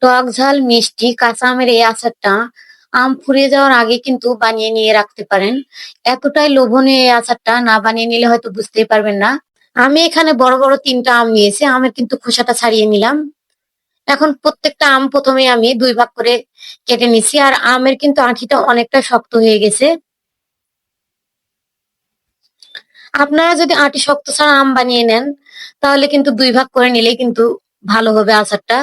টক ঝাল মিষ্টি কাঁচা আমের এই আচারটা আম ফুরিয়ে যাওয়ার আগে কিন্তু বানিয়ে নিয়ে রাখতে পারেন। এতটাই লোভনীয় এই আচারটা, না বানিয়ে নিলে হয়তো বুঝতেই পারবেন না। আমি এখানে বড় বড় ৩ টা আম নিয়েছি। আমের কিন্তু খোসাটা ছাড়িয়ে নিলাম। এখন প্রত্যেকটা আম ১ম এ আমি ২ ভাগ করে কেটে নিচ্ছি। আর আমের কিন্তু আঁটিটা অনেকটা শক্ত হয়ে গেছে। আপনারা যদি আঁটি শক্ত ছাড়া আম বানিয়ে নেন, তাহলে কিন্তু ২ ভাগ করে নিলেই কিন্তু ভালো হবে আচারটা।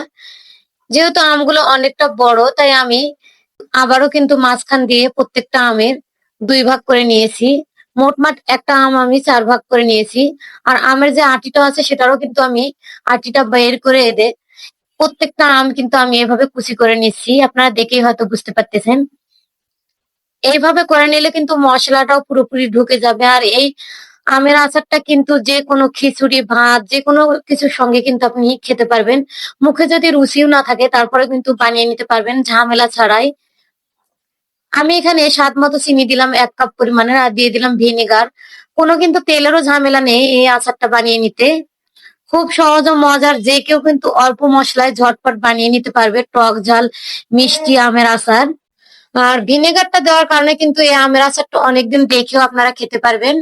যেহেতু আমগুলো অনেকটা বড়, তাই আমি আবারও কিন্তু মাঝখান দিয়ে প্রত্যেকটা আমের ২ ভাগ করে নিয়েছি। মোটমাট একটা আম আমি ৪ ভাগ করে নিয়েছি। আর আমের যে আটিটা আছে সেটারও কিন্তু আমি আটিটা বের করে প্রত্যেকটা আম কিন্তু আমি এভাবে কুচি করে নিচ্ছি। আপনারা দেখেই হয়তো বুঝতে পারতেছেন। এইভাবে করে নিলে কিন্তু মসলাটাও পুরোপুরি ঢুকে যাবে। আর এই আমের আচারটা কিন্তু যেকোনো খিচুড়ি, ভাত যেকোনো কিছুর সঙ্গে কিন্তু আপনি খেতে পারবেন। মুখে যদি রুচিও না থাকে তারপরেও কিন্তু বানিয়ে নিতে পারবেন ঝামেলা ছাড়াই। আমি এখানে স্বাদ মতো চিনি দিলাম ১ কাপ পরিমাণের, আর দিয়ে দিলাম ভিনেগার। কোনো কিন্তু তেলেরও ঝামেলা নেই এই আচারটা বানিয়ে নিতে। খুব সহজ ও মজার, যে কেউ কিন্তু অল্প মসলায় ঝটপট বানিয়ে নিতে পারবে টক ঝাল মিষ্টি আমের আচার। আর ভিনেগারটা দেওয়ার কারণে কিন্তু এই আমের আচারটা অনেকদিন রেখেও আপনারা খেতে পারবেন।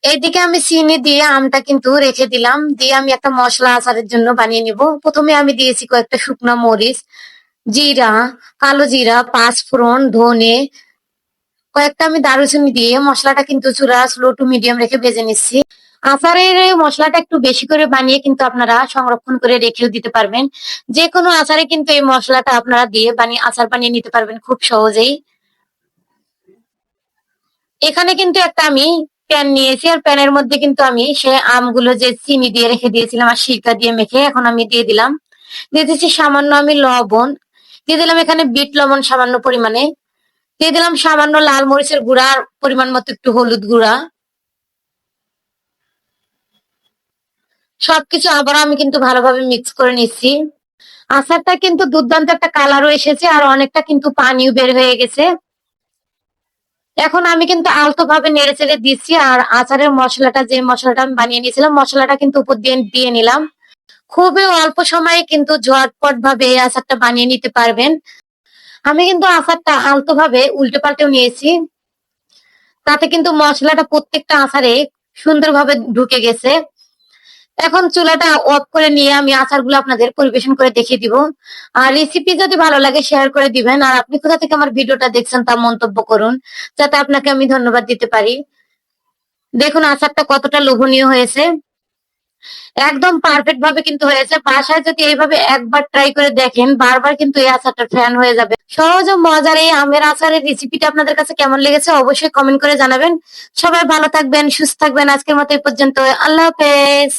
এইদিকে আমি চিনি দিয়ে আমটা কিন্তু রেখে দিলাম। দিয়ে আমি একটা মসলা আচারের জন্য বানিয়ে নিব। ১ম এ আমি দিয়েছি কয়েকটা শুকনা মরিচ, জিরা, কালো জিরা, পাঁচফোড়ন, ধনে, কয়েকটা আমি দারুচিনি দিয়ে মসলাটা কিন্তু চুলা স্লো টু মিডিয়াম রেখে ভেজে নিচ্ছি। আচারের এই মসলাটা একটু বেশি করে বানিয়ে কিন্তু আপনারা সংরক্ষণ করে রেখেও দিতে পারবেন। যেকোনো আচারে কিন্তু এই মসলাটা আপনারা দিয়ে বানিয়ে আচার বানিয়ে নিতে পারবেন খুব সহজেই। এখানে কিন্তু একটা আমি প্যান নিয়েছি, আর প্যানের মধ্যে কিন্তু আমি সে আমগুলো যে চিনি দিয়ে রেখে দিয়েছিলাম আর সিরকা দিয়ে মেখে এখন আমি দিয়ে দিলাম। দিয়ে দিচ্ছি সামান্য আমি লবণ, দিয়ে দিলাম এখানে বিট লবণ সামান্য পরিমাণে, দিয়ে দিলাম সামান্য লাল মরিচের গুঁড়া আর পরিমাণ মতো একটু হলুদ গুঁড়া। সবকিছু আবার আমি কিন্তু ভালোভাবে মিক্স করে নিচ্ছি। আচারটা কিন্তু দুর্দান্ত একটা কালারও এসেছে আর অনেকটা কিন্তু পানিও বের হয়ে গেছে। এখন আমি কিন্তু আলতো ভাবে নেড়ে চেড়ে দিচ্ছি, আর আচারের মশলাটা যে মশলাটা আমি বানিয়ে নিয়েছিলাম মশলাটা কিন্তু উপর দিয়ে দিয়ে নিলাম। খুবই অল্প সময়ে কিন্তু ঝটপট ভাবে এই আচারটা বানিয়ে নিতে পারবেন। আমি কিন্তু আচারটা আলতো ভাবে উল্টে পাল্টেও নিয়েছি, তাতে কিন্তু মশলাটা প্রত্যেকটা আচারে সুন্দরভাবে ঢুকে গেছে। এখন চুলাটা অফ করে নিয়ে আমি আচারগুলো আপনাদের পরিবেশন করে দেখিয়ে দিব। আর রেসিপি যদি ভালো লাগে শেয়ার করে দিবেন। আর আপনি কোথা থেকে আমার ভিডিওটা দেখছেন তা মন্তব্য করুন, যাতে আপনাকে আমি ধন্যবাদ দিতে পারি। দেখুন আচারটা কতটা লোভনীয় হয়েছে। একদম পারফেক্ট ভাবে কিন্তু হয়েছে। বাসায় যদি এইভাবে একবার ট্রাই করে দেখেন, বারবার কিন্তু এই আচারটার ফ্যান হয়ে যাবে। সহজ ও মজার এই আমের আচারের রেসিপিটা আপনাদের কাছে কেমন লেগেছে অবশ্যই কমেন্ট করে জানাবেন। সবাই ভালো থাকবেন, সুস্থ থাকবেন। আজকের মতো এই পর্যন্ত। আল্লাহ হাফেজ।